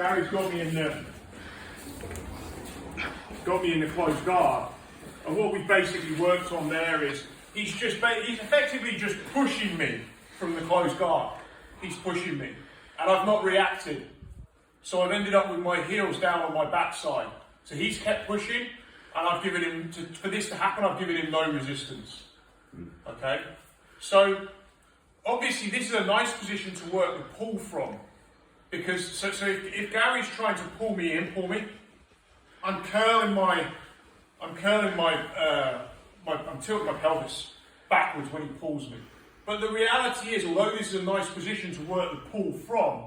Gary's got me in the closed guard, and what we basically worked on there is he's effectively just pushing me from the closed guard. He's pushing me, and I've not reacted, so I've ended up with my heels down on my backside. So he's kept pushing, and I've given him for this to happen. I've given him no resistance. Okay, so obviously this is a nice position to work the pull from. Because so if Gary's trying to pull me, I'm tilting my pelvis backwards when he pulls me. But the reality is, although this is a nice position to work the pull from,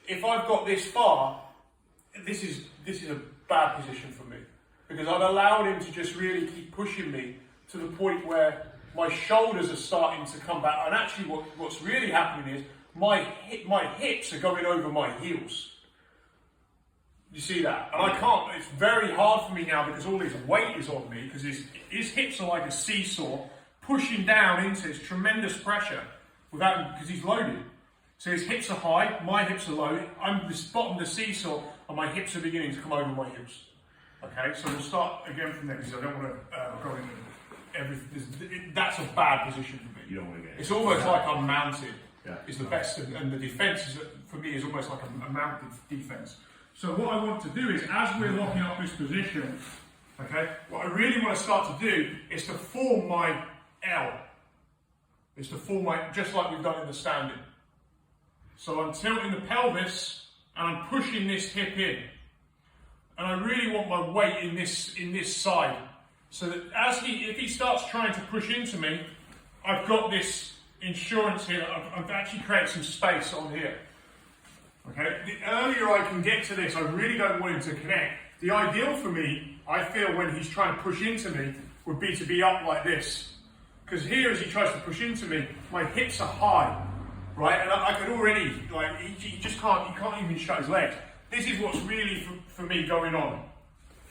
if I've got this far, this is a bad position for me, because I've allowed him to just really keep pushing me to the point where my shoulders are starting to come back, and actually what's really happening is my hips are going over my heels. You see that? And I can't, it's very hard for me now because all his weight is on me, because his hips are like a seesaw pushing down into his tremendous pressure because he's loaded. So his hips are high, my hips are low, I'm the bottom of the seesaw, and my hips are beginning to come over my heels. Okay, so we'll start again from there because I don't want to go into everything. That's a bad position for me. You don't want to get it. It's almost like I'm mounted. Yeah. Is the best, and the defence for me is almost like a mounted defence. So what I want to do is, as we're locking up this position, okay, what I really want to start to do is to form my L. Is to form just like we've done in the standing. So I'm tilting the pelvis and I'm pushing this hip in, and I really want my weight in this side, so that if he starts trying to push into me, I've got this insurance here. I've actually created some space on here. Okay, the earlier I can get to this, I really don't want him to connect. The ideal for me, I feel, when he's trying to push into me, would be to be up like this. Because here, as he tries to push into me, my hips are high, right? And I could already, like, he can't even shut his legs. This is what's really, for me, going on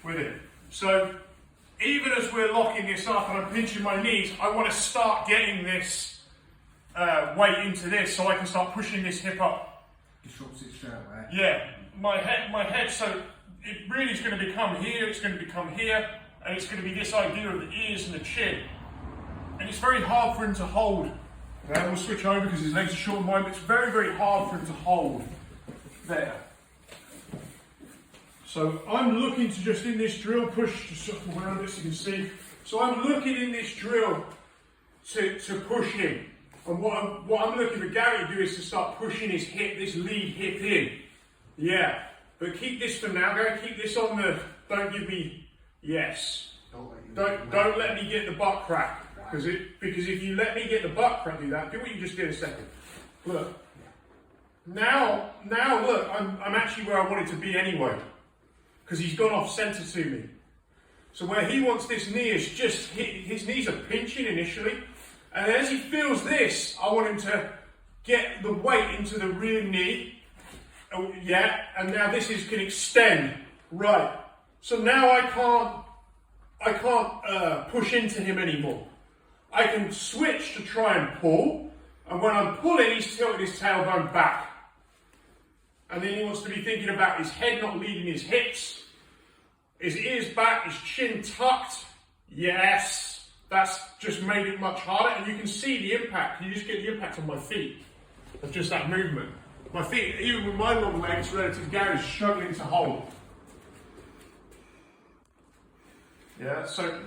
with it. So, even as we're locking this up and I'm pinching my knees, I want to start getting this weight into this, so I can start pushing this hip up. Disrupts it straight away. Yeah, my head, so it really is going to become here, it's going to become here, and it's going to be this idea of the ears and the chin. And it's very hard for him to hold. Okay, we'll switch over because his legs are short and wide, but it's very, very hard for him to hold there. So I'm looking to just in this drill push, just around this, you can see. So I'm looking in this drill to push him. And what I'm looking for Gary to do is to start pushing his hip, this lead hip in. Yeah. But keep this for now, Gary. Keep this on the, don't give me, yes. Don't let me get the butt crack. Because if you let me get the butt crack, do what you just did a second. Look. Now look, I'm actually where I wanted to be anyway. Because he's gone off centre to me. So where he wants this knee is just, his knees are pinching initially. And as he feels this, I want him to get the weight into the rear knee. Oh, yeah, and now this can extend. Right. So now I can't push into him anymore. I can switch to try and pull. And when I'm pulling, he's tilting his tailbone back. And then he wants to be thinking about his head not leading his hips. His ears back, his chin tucked. Yes. That's just made it much harder, and you can see the impact. You just get the impact on my feet of just that movement. My feet, even with my long legs, relative to Gary's, struggling to hold. Yeah, so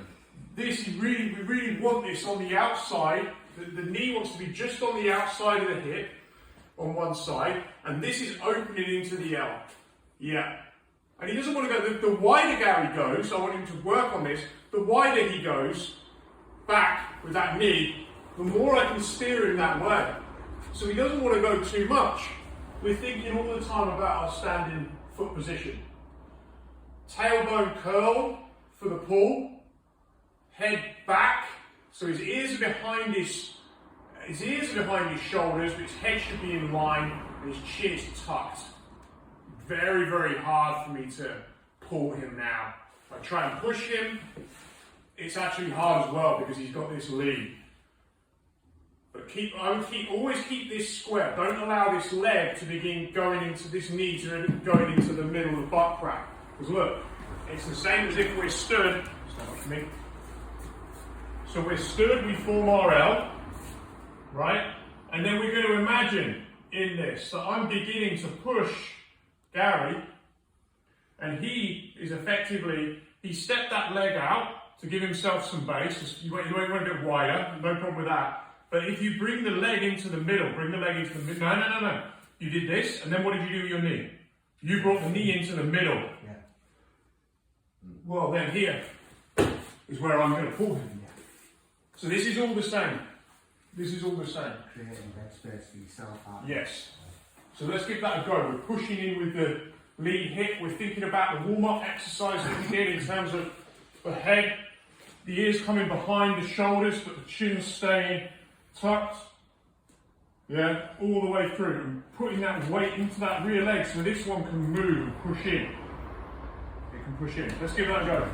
this, we really want this on the outside. The knee wants to be just on the outside of the hip, on one side, and this is opening into the L. Yeah. And he doesn't want to go, the wider Gary goes, I want him to work on this, the wider he goes back with that knee, the more I can steer him that way. So he doesn't want to go too much. We're thinking all the time about our standing foot position. Tailbone curl for the pull, head back, so his ears are behind his shoulders, but his head should be in line, and his chin is tucked. Very, very hard for me to pull him now. If I try and push him, it's actually hard as well because he's got this lead. But always keep this square. Don't allow this leg to begin going into this knee to going into the middle of the butt crack. Because look, it's the same as if we're stood. So we're stood, we form our L, right? And then we're going to imagine in this that I'm beginning to push Gary, and he is effectively, he stepped that leg out to give himself some base. You want a bit wider, no problem with that. But if you bring the leg into the middle, no. You did this, and then what did you do with your knee? You brought the knee into the middle. Yeah. Well, then here is where I'm going to pull him. So this is all the same. This is all the same. Creating that space for yourself. Yes. So let's give that a go. We're pushing in with the lead hip. We're thinking about the warm-up exercise that we did in terms of the head, the ears coming behind the shoulders, but the chin staying tucked. Yeah, all the way through. And putting that weight into that rear leg so this one can move and push in. It can push in. Let's give that a go.